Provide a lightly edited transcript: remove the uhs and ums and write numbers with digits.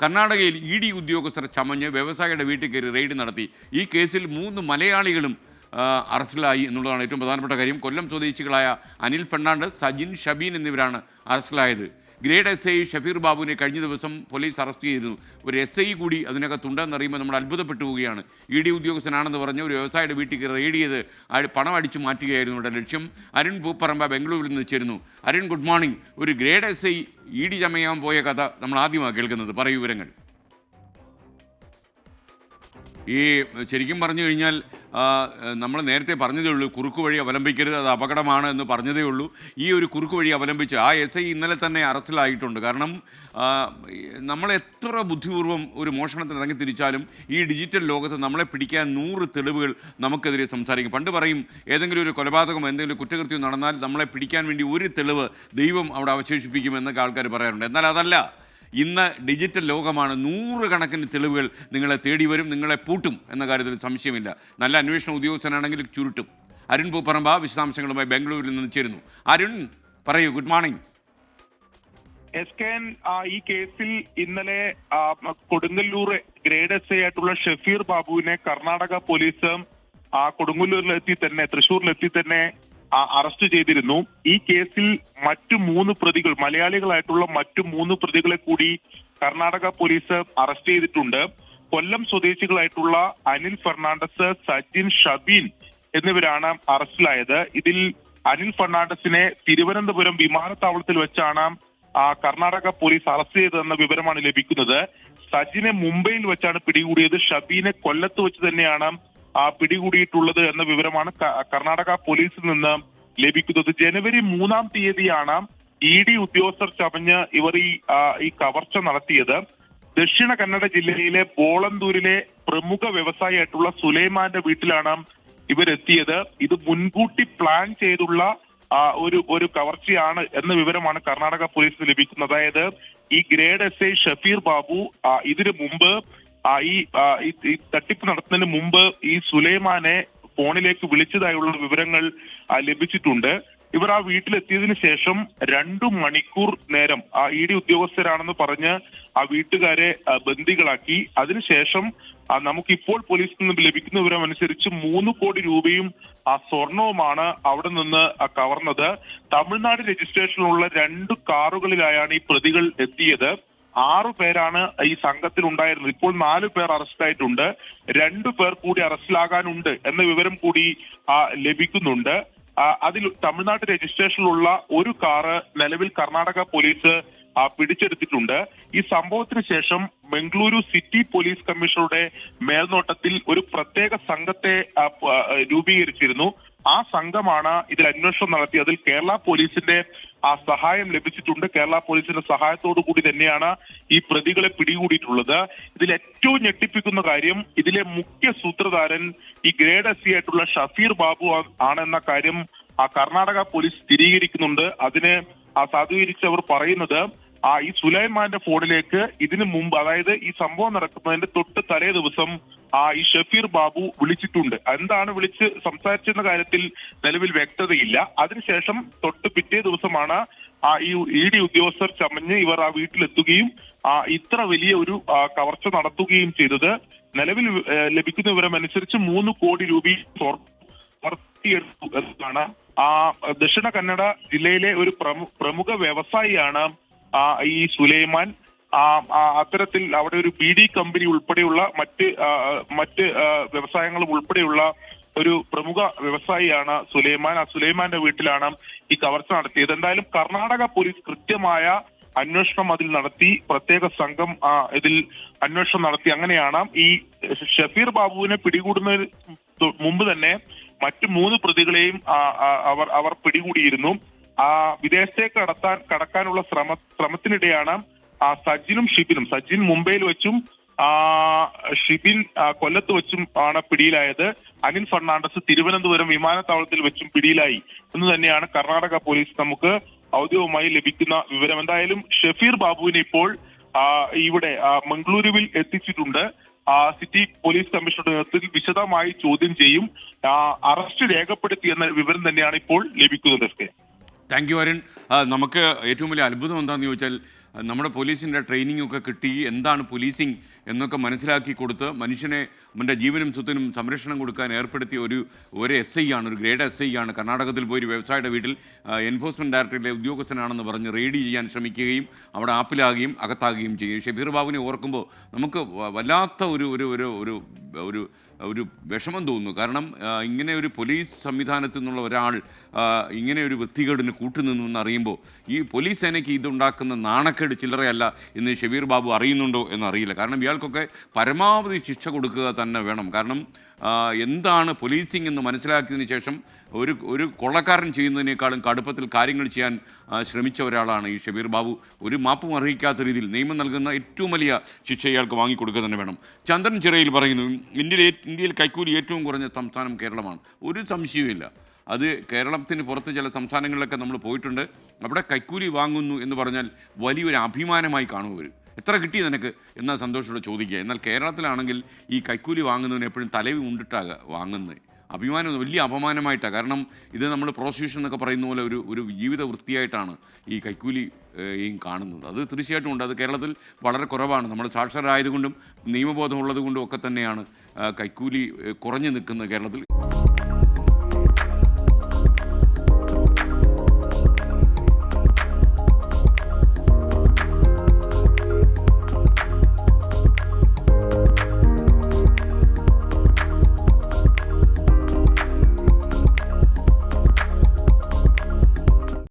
കർണാടകയിൽ ED ഉദ്യോഗസ്ഥർ ചമഞ്ഞ് വ്യവസായിയുടെ വീട്ടിൽ കയറി റെയ്ഡ് നടത്തി. ഈ കേസിൽ 3 മലയാളികളും അറസ്റ്റിലായി എന്നുള്ളതാണ് ഏറ്റവും പ്രധാനപ്പെട്ട കാര്യം. കൊല്ലം സ്വദേശികളായ അനിൽ ഫെർണാണ്ടസ്, സജിൻ ഷബീൻ എന്നിവരാണ് അറസ്റ്റിലായത്. ഗ്രേഡ് SI ഷഫീർ ബാബുവിനെ കഴിഞ്ഞ ദിവസം പോലീസ് അറസ്റ്റ് ചെയ്തിരുന്നു. ഒരു SI കൂടി അതിനകത്തുണ്ടെന്നറിയുമ്പോൾ നമ്മൾ അത്ഭുതപ്പെട്ടു പോവുകയാണ്. ED ഉദ്യോഗസ്ഥനാണെന്ന് പറഞ്ഞ് ഒരു വ്യവസായിയുടെ വീട്ടിൽ കയറി റെയ്ഡ് ചെയ്ത് പണം അടിച്ചു മാറ്റുകയായിരുന്നു ഇവിടെ ലക്ഷ്യം. അരുൺ പൂപ്പറമ്പ ബംഗളൂരിൽ നിന്ന് ചേരുന്നു. Arun, good morning. ഒരു ഗ്രേഡ് SI ED ചമയാൻ പോയ കഥ നമ്മൾ ആദ്യമാണ് കേൾക്കുന്നത്. പറയൂ വിവരങ്ങൾ. ഈ ശരിക്കും പറഞ്ഞു കഴിഞ്ഞാൽ നമ്മൾ നേരത്തെ പറഞ്ഞതേ ഉള്ളൂ, കുറുക്ക് വഴി അവലംബിക്കരുത്, അത് അപകടമാണ് എന്ന് പറഞ്ഞതേ ഉള്ളൂ. ഈ ഒരു കുറുക്ക് വഴി അവലംബിച്ച് ആ SI ഇന്നലെ തന്നെ അറസ്റ്റിലായിട്ടുണ്ട്. കാരണം നമ്മൾ എത്ര ബുദ്ധിപൂർവ്വം ഒരു മോഷണത്തിന് ഇറങ്ങി തിരിച്ചാലും ഈ ഡിജിറ്റൽ ലോകത്ത് നമ്മളെ പിടിക്കാൻ 100 തെളിവുകൾ നമുക്കെതിരെ സംസാരിക്കും. പണ്ട് പറയും, ഏതെങ്കിലും ഒരു കൊലപാതകം, എന്തെങ്കിലും കുറ്റകൃത്യം നടന്നാൽ നമ്മളെ പിടിക്കാൻ വേണ്ടി ഒരു തെളിവ് ദൈവം അവിടെ അവശേഷിപ്പിക്കുമെന്നൊക്കെ ആൾക്കാർ പറയാറുണ്ട്. എന്നാൽ അതല്ല, ഇന്ന് ഡിജിറ്റൽ ലോകമാണ്. 100 കണക്കിന് തെളിവുകൾ നിങ്ങളെ തേടി വരും, നിങ്ങളെ പൂട്ടും എന്ന കാര്യത്തിൽ സംശയമില്ല. നല്ല അന്വേഷണ ഉദ്യോഗസ്ഥനാണെങ്കിൽ ചുരുട്ടും. അരുൺ പൂപ്പറമ്പ വിശദാംശങ്ങളുമായി ബംഗളൂരിൽ നിന്ന് ചേരുന്നു. അരുൺ, പറയൂ. Good morning. SKN ഈ കേസിൽ ഇന്നലെ കൊടുങ്ങല്ലൂർ ഗ്രേഡ് SI ആയിട്ടുള്ള ഷഫീർ ബാബുവിനെ കർണാടക പോലീസ് കൊടുങ്ങല്ലൂരിലെത്തി തന്നെ, തൃശ്ശൂരിലെത്തി തന്നെ അറസ്റ്റ് ചെയ്തിരുന്നു. ഈ കേസിൽ മറ്റു 3 പ്രതികൾ, മലയാളികളായിട്ടുള്ള മറ്റു 3 പ്രതികളെ കൂടി കർണാടക പോലീസ് അറസ്റ്റ് ചെയ്തിട്ടുണ്ട്. കൊല്ലം സ്വദേശികളായിട്ടുള്ള അനിൽ ഫെർണാണ്ടസ്, സജിൻ ഷബീൻ എന്നിവരാണ് അറസ്റ്റിലായത്. ഇതിൽ അനിൽ ഫെർണാണ്ടസിനെ തിരുവനന്തപുരം വിമാനത്താവളത്തിൽ വെച്ചാണ് കർണാടക പോലീസ് അറസ്റ്റ് ചെയ്തതെന്ന വിവരമാണ് ലഭിക്കുന്നത്. സജിനെ മുംബൈയിൽ വെച്ചാണ് പിടികൂടിയത്. ഷബീനെ കൊല്ലത്ത് വെച്ച് തന്നെയാണ് പിടികൂടിയിട്ടുള്ളത് എന്ന വിവരമാണ് കർണാടക പോലീസിൽ നിന്ന് ലഭിക്കുന്നത്. ജനുവരി 3-ാം തീയതിയാണ് ED ഉദ്യോഗസ്ഥർ ചമഞ്ഞ് ഇവർ ഈ കവർച്ച നടത്തിയത്. ദക്ഷിണ കന്നഡ ജില്ലയിലെ ബോളന്തൂരിലെ പ്രമുഖ വ്യവസായിയായിട്ടുള്ള സുലൈമാന്റെ വീട്ടിലാണ് ഇവരെത്തിയത്. ഇത് മുൻകൂട്ടി പ്ലാൻ ചെയ്തുള്ള ഒരു കവർച്ചയാണ് എന്ന വിവരമാണ് കർണാടക പോലീസിന് ലഭിക്കുന്നത്. അതായത് ഈ ഗ്രേഡ് SI ഷഫീർ ബാബു ഇതിനു മുമ്പ് ഈ തട്ടിപ്പ് നടത്തുന്നതിന് മുമ്പ് ഈ സുലൈമാനെ ഫോണിലേക്ക് വിളിച്ചതായുള്ള വിവരങ്ങൾ ലഭിച്ചിട്ടുണ്ട്. ഇവർ ആ വീട്ടിലെത്തിയതിനു ശേഷം 2 മണിക്കൂർ നേരം ED ഉദ്യോഗസ്ഥരാണെന്ന് പറഞ്ഞ് ആ വീട്ടുകാരെ ബന്ദികളാക്കി. അതിനുശേഷം നമുക്കിപ്പോൾ പോലീസിൽ നിന്ന് ലഭിക്കുന്ന വിവരം അനുസരിച്ച് 3 കോടി രൂപയും സ്വർണവുമാണ് അവിടെ നിന്ന് കവർന്നത്. തമിഴ്നാട് രജിസ്ട്രേഷനിലുള്ള 2 കാറുകളിലായാണ് ഈ പ്രതികൾ എത്തിയത്. 6 പേരാണ് ഈ സംഘത്തിൽ ഉണ്ടായിരുന്നത്. ഇപ്പോൾ 4 പേർ അറസ്റ്റിലായിട്ടുണ്ട്. 2 പേർ കൂടി അറസ്റ്റിലാകാനുണ്ട് എന്ന വിവരം കൂടി ലഭിക്കുന്നുണ്ട്. അതിൽ തമിഴ്നാട് രജിസ്ട്രേഷനിലുള്ള ഒരു കാറ് നിലവിൽ കർണാടക പോലീസ് പിടിച്ചെടുത്തിട്ടുണ്ട്. ഈ സംഭവത്തിന് ശേഷം ബംഗളൂരു സിറ്റി പോലീസ് കമ്മീഷണറുടെ മേൽനോട്ടത്തിൽ ഒരു പ്രത്യേക സംഘത്തെ രൂപീകരിച്ചിരുന്നു. ആ സംഘമാണ് ഇതിൽ അന്വേഷണം നടത്തി. അതിൽ കേരള പോലീസിന്റെ സഹായം ലഭിച്ചിട്ടുണ്ട്. കേരള പോലീസിന്റെ സഹായത്തോടു കൂടി തന്നെയാണ് ഈ പ്രതികളെ പിടികൂടിയിട്ടുള്ളത്. ഇതിൽ ഏറ്റവും ഞെട്ടിപ്പിക്കുന്ന കാര്യം, ഇതിലെ മുഖ്യ സൂത്രധാരൻ ഈ ഗ്രേഡ് SI ആയിട്ടുള്ള ഷഫീർ ബാബു ആണെന്ന കാര്യം കർണാടക പോലീസ് സ്ഥിരീകരിക്കുന്നുണ്ട്. അതിനെ സാധൂകരിച്ചവർ പറയുന്നത് ഈ സുലൈമാന്റെ ഫോണിലേക്ക് ഇതിനു മുമ്പ്, അതായത് ഈ സംഭവം നടക്കുന്നതിന്റെ തൊട്ട് തലേ ദിവസം ഈ ഷഫീർ ബാബു വിളിച്ചിട്ടുണ്ട്. എന്താണ് വിളിച്ച് സംസാരിച്ചെന്ന കാര്യത്തിൽ നിലവിൽ വ്യക്തതയില്ല. അതിനുശേഷം തൊട്ട് പിറ്റേ ദിവസമാണ് ഈ ED ഉദ്യോഗസ്ഥർ ചമഞ്ഞ് ഇവർ ആ വീട്ടിലെത്തുകയും ഇത്ര വലിയ ഒരു കവർച്ച നടത്തുകയും ചെയ്തത്. നിലവിൽ ലഭിക്കുന്ന വിവരം അനുസരിച്ച് 3 കോടി രൂപയും വർത്തിയെടുത്തു എന്നതാണ്. ദക്ഷിണ കന്നഡ ജില്ലയിലെ ഒരു പ്രമുഖ വ്യവസായിയാണ് ഈ സുലൈമാൻ. അത്തരത്തിൽ അവിടെ ഒരു BD കമ്പനി ഉൾപ്പെടെയുള്ള മറ്റ് വ്യവസായങ്ങളും ഉൾപ്പെടെയുള്ള ഒരു പ്രമുഖ വ്യവസായിയാണ് സുലൈമാൻ. ആ സുലൈമാന്റെ വീട്ടിലാണ് ഈ കവർച്ച നടത്തിയത്. എന്തായാലും കർണാടക പോലീസ് കൃത്യമായ അന്വേഷണം അതിൽ നടത്തി. പ്രത്യേക സംഘം ഇതിൽ അന്വേഷണം നടത്തി. അങ്ങനെയാണ് ഈ ഷഫീർ ബാബുവിനെ പിടികൂടുന്നതിന് മുമ്പ് തന്നെ മറ്റു 3 പ്രതികളെയും അവർ പിടികൂടിയിരുന്നു. വിദേശത്തേക്ക് കടക്കാനുള്ള ശ്രമത്തിനിടെയാണ് സജിനും ഷിബിനും, സജിൻ മുംബൈയിൽ വെച്ചും ഷിബിൻ കൊല്ലത്ത് വെച്ചും ആണ് പിടിയിലായത്. അനിൽ ഫെർണാണ്ടസ് തിരുവനന്തപുരം വിമാനത്താവളത്തിൽ വെച്ചും പിടിയിലായി എന്ന് തന്നെയാണ് കർണാടക പോലീസ് നമുക്ക് ഔദ്യോഗികമായി ലഭിക്കുന്ന വിവരം. എന്തായാലും ഷഫീർ ബാബുവിനെ ഇപ്പോൾ ഇവിടെ മംഗളൂരുവിൽ എത്തിച്ചിട്ടുണ്ട്. സിറ്റി പോലീസ് കമ്മീഷണറുടെ നേതൃത്വത്തിൽ വിശദമായി ചോദ്യം ചെയ്യും. അറസ്റ്റ് രേഖപ്പെടുത്തി എന്ന വിവരം തന്നെയാണ് ഇപ്പോൾ ലഭിക്കുന്നത്. Thank you Arun. നമുക്ക് ഏറ്റവും വലിയ അത്ഭുതം എന്താണെന്ന് ചോദിച്ചാൽ നമ്മുടെ പോലീസിൻ്റെ ട്രെയിനിങ് ഒക്കെ കിട്ടി എന്താണ് പോലീസിങ് എന്നൊക്കെ മനസ്സിലാക്കി കൊടുത്ത് മനുഷ്യനെ അവൻ്റെ ജീവനും സ്വത്തിനും സംരക്ഷണം കൊടുക്കാൻ ഏർപ്പെടുത്തിയ ഒരു എസ് ഐ ആണ്, ഒരു ഗ്രേഡ് എസ് ഐ ആണ്. കർണാടകത്തിൽ പോയി ഒരു വ്യവസായിയുടെ വീട്ടിൽ എൻഫോഴ്സ്മെൻറ്റ് ഡയറക്ടറേറ്റിലെ ഉദ്യോഗസ്ഥനാണെന്ന് പറഞ്ഞ് റെയ്ഡ് ചെയ്യാൻ ശ്രമിക്കുകയും അവിടെ ആപ്പിലാകുകയും അകത്താകുകയും ചെയ്യും. ഷബീർ ബാബുവിനെ ഓർക്കുമ്പോൾ നമുക്ക് വല്ലാത്ത ഒരു ഒരു ഒരു ഒരു ഒരു ഒരു വിഷമം തോന്നുന്നു. കാരണം ഇങ്ങനെ ഒരു പോലീസ് സംവിധാനത്തിൽ നിന്നുള്ള ഒരാൾ ഇങ്ങനെ ഒരു വൃത്തികേടിന് കൂട്ടുനിന്നു എന്നറിയുമ്പോൾ ഈ പോലീസ് സേനയ്ക്ക് ഇതുണ്ടാക്കുന്ന നാണക്കേട് ചില്ലറയല്ല എന്ന് ഷബീർ ബാബു അറിയുന്നുണ്ടോ എന്നറിയില്ല. കാരണം ഇയാൾക്കൊക്കെ പരമാവധി ശിക്ഷ കൊടുക്കുക തന്നെ വേണം. കാരണം എന്താണ് പോലീസിങ് എന്ന് മനസ്സിലാക്കിയതിന് ശേഷം ഒരു കൊള്ളക്കാരൻ ചെയ്യുന്നതിനേക്കാളും കടുപ്പത്തിൽ കാര്യങ്ങൾ ചെയ്യാൻ ശ്രമിച്ച ഒരാളാണ് ഈ ഷബീർ ബാബു. ഒരു മാപ്പും അർഹിക്കാത്ത രീതിയിൽ നിയമം നൽകുന്ന ഏറ്റവും വലിയ ശിക്ഷ ഇയാൾക്ക് വാങ്ങിക്കൊടുക്കുക തന്നെ വേണം. ചന്ദ്രൻ ചിറയിൽ പറയുന്നു, ഇന്ത്യയിൽ കൈക്കൂലി ഏറ്റവും കുറഞ്ഞ സംസ്ഥാനം കേരളമാണ്. ഒരു സംശയവുമില്ല. അത് കേരളത്തിന് പുറത്ത് ചില സംസ്ഥാനങ്ങളിലൊക്കെ നമ്മൾ പോയിട്ടുണ്ട്. അവിടെ കൈക്കൂലി വാങ്ങുന്നു എന്ന് പറഞ്ഞാൽ വലിയൊരു അഭിമാനമായി കാണുക. എത്ര കിട്ടി നിനക്ക് എന്നാൽ സന്തോഷത്തോടെ ചോദിക്കുക. എന്നാൽ കേരളത്തിലാണെങ്കിൽ ഈ കൈക്കൂലി വാങ്ങുന്നതിന് എപ്പോഴും തലവി ഉണ്ടിട്ടാണ് വാങ്ങുന്നത്. അഭിമാനം വലിയ അപമാനമായിട്ടാണ്. കാരണം ഇത് നമ്മൾ പ്രോസിക്യൂഷൻ എന്നൊക്കെ പറയുന്ന പോലെ ഒരു ജീവിത വൃത്തിയായിട്ടാണ് ഈ കൈക്കൂലി കാണുന്നത്. അത് തീർച്ചയായിട്ടും ഉണ്ട്. അത് കേരളത്തിൽ വളരെ കുറവാണ്. നമ്മൾ സാക്ഷരരായതുകൊണ്ടും നിയമബോധമുള്ളത് കൊണ്ടും ഒക്കെ തന്നെയാണ് കൈക്കൂലി കുറഞ്ഞു നിൽക്കുന്നത് കേരളത്തിൽ.